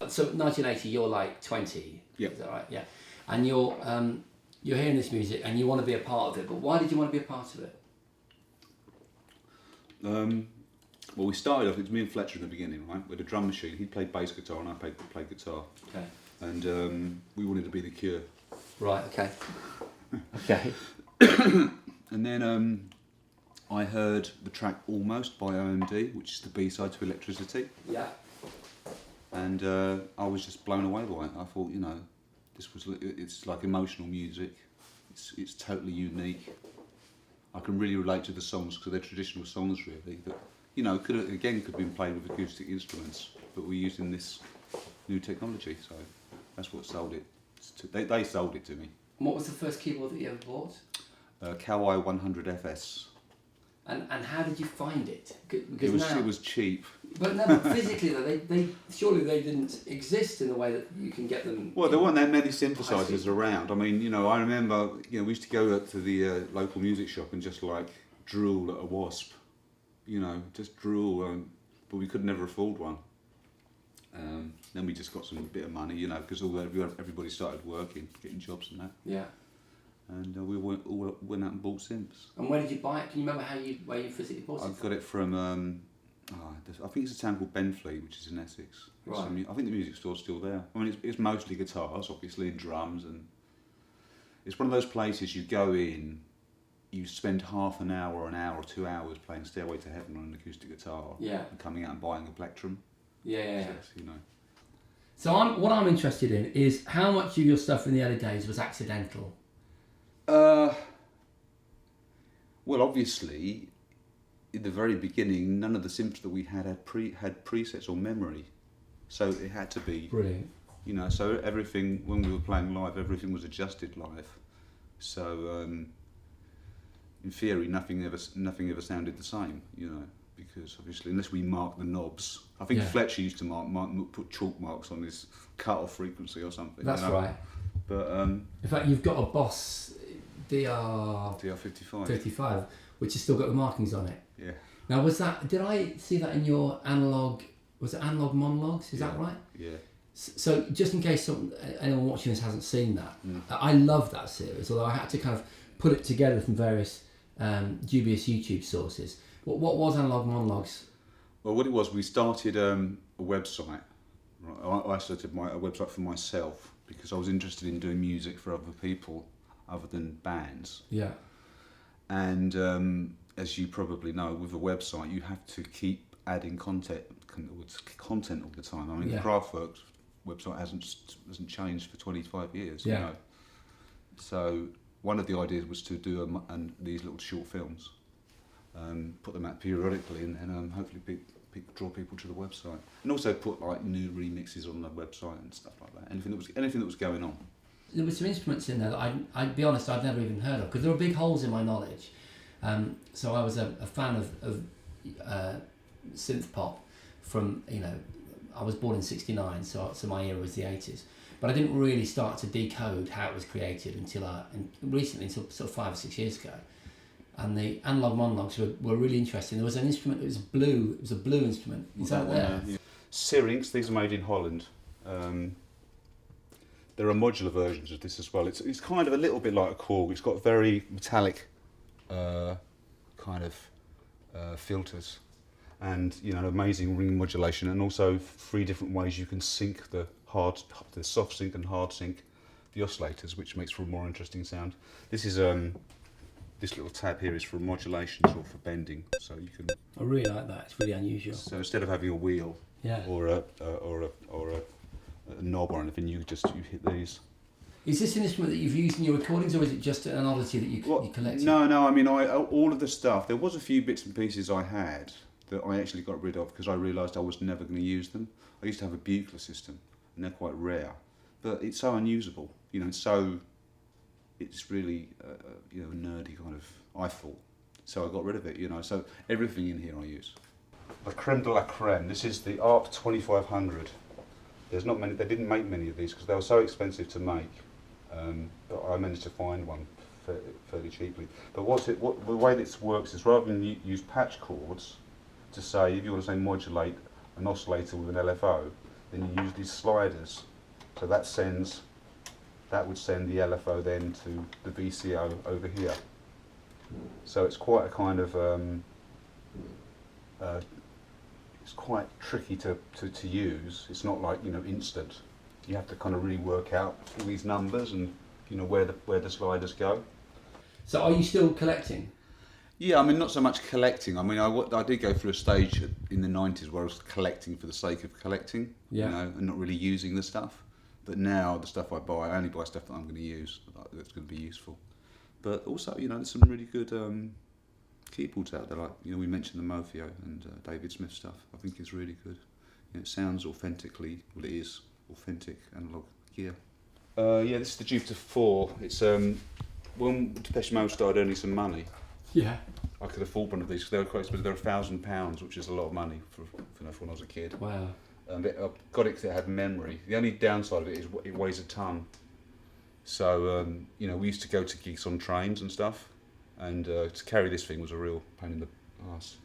So 1980, you're like 20. Yep. Is that right? Yeah. And you're hearing this music and you want to be a part of it. But why did you want to be a part of it? Well, we started off, it was me and Fletcher in the beginning, right? With a drum machine. He played bass guitar and I played guitar. Okay. And we wanted to be the Cure. Right, okay. Okay. And then I heard the track Almost by OMD, which is the B-side to Electricity. Yeah. And I was just blown away by it. I thought, you know, it's like emotional music. It's totally unique. I can really relate to the songs because they're traditional songs, really. That, you know, could have been played with acoustic instruments, but we're using this new technology. So that's what sold it. They sold it to me. And what was the first keyboard that you ever bought? Kawai 100 FS. And how did you find it? Because it was cheap. But no, physically though, they surely they didn't exist in the way that you can get them. Well, there weren't that many synthesizers around. I mean, you know, I remember, you know, we used to go to the local music shop and just like drool at a wasp, you know, just drool, but we could never afford one. Then we just got some bit of money, you know, because everybody started working, getting jobs and that. Yeah. And we all went out and bought synths. And where did you buy it? Can you remember where you physically bought it? I got it from, I think it's a town called Benfleet, which is in Essex. Right. I think the music store's still there. I mean, it's mostly guitars, obviously, and drums, and it's one of those places you go in, you spend half an hour or 2 hours playing Stairway to Heaven on an acoustic guitar, Yeah. and coming out and buying a plectrum. Yeah. So, you know. So what I'm interested in is how much of your stuff in the early days was accidental. Well, obviously, in the very beginning, none of the synths that we had presets or memory, so it had to be Brilliant. You know. So everything, when we were playing live, everything was adjusted live. So in theory, nothing ever sounded the same, you know, because obviously, unless we mark the knobs. I think Fletcher used to put chalk marks on his cut-off frequency or something. That's right. But in fact, you've got a Boss DR55. 55, which has still got the markings on it. Yeah. Now, did I see that in your analog? Was it analog monologues? Is that right? Yeah. So, just in case anyone watching this hasn't seen that, I love that series. Although I had to kind of put it together from various dubious YouTube sources. What was analog monologues? Well, what it was, we started a website. Right? I started a website for myself because I was interested in doing music for other people other than bands. Yeah. And as you probably know, with a website, you have to keep adding content all the time. I mean, the Kraftwerk's website hasn't changed for 25 years. Yeah. You know? So one of the ideas was to do these little short films, put them out periodically, and hopefully draw people to the website, and also put like new remixes on the website and stuff like that. Anything that was going on. There were some instruments in there that I'd be honest, I'd never even heard of, because there were big holes in my knowledge. So I was a fan of synth pop from, you know, I was born in '69, so my era was the '80s. But I didn't really start to decode how it was created until recently, until sort of 5 or 6 years ago. And the analog monologues were really interesting. There was an instrument that was blue. It was a blue instrument. Is that there? Yeah. Syrinx. These are made in Holland. There are modular versions of this as well. It's kind of a little bit like a Korg. It's got very metallic kind of filters, and you know, amazing ring modulation, and also 3 different ways you can sync the soft sync and hard sync the oscillators, which makes for a more interesting sound. This is this little tab here is for modulations or for bending, so you can. I really like that. It's really unusual. So instead of having a wheel or a knob or anything, you hit these. Is this an instrument that you've used in your recordings, or is it just an oddity that you collected? No. I mean, all of the stuff. There was a few bits and pieces I had that I actually got rid of because I realised I was never going to use them. I used to have a Buchla system, and they're quite rare, but it's so unusable. You know, it's really a nerdy kind of. I thought, so I got rid of it. You know, so everything in here I use. La creme de la creme. This is the ARP 2500. There's not many. They didn't make many of these because they were so expensive to make. But I managed to find one fairly cheaply. But the way this works is rather than use patch chords to say, if you want to say modulate an oscillator with an LFO, then you use these sliders. So that would send the LFO then to the VCO over here. So it's quite a kind of it's quite tricky to use. It's not like, you know, instant. You have to kind of really work out all these numbers and, you know, where the sliders go. So are you still collecting? Yeah, I mean, not so much collecting. I mean, I did go through a stage in the 90s where I was collecting for the sake of collecting, yeah, you know, and not really using the stuff. But now the stuff I buy, I only buy stuff that I'm going to use, that's going to be useful. But also, you know, there's some really good keyboards out there, like, you know, we mentioned the Mofio and David Smith stuff. I think it's really good. You know, it sounds authentically, well, it is authentic analog gear. Yeah, this is the Jupiter 4. It's when Depeche Mode started earning some money. Yeah. I could afford one of these because they were quite expensive. They're £1,000, which is a lot of money for when I was a kid. Wow. I got it because it had memory. The only downside of it is it weighs a ton. So you know, we used to go to gigs on trains and stuff, and to carry this thing was a real pain in the arse.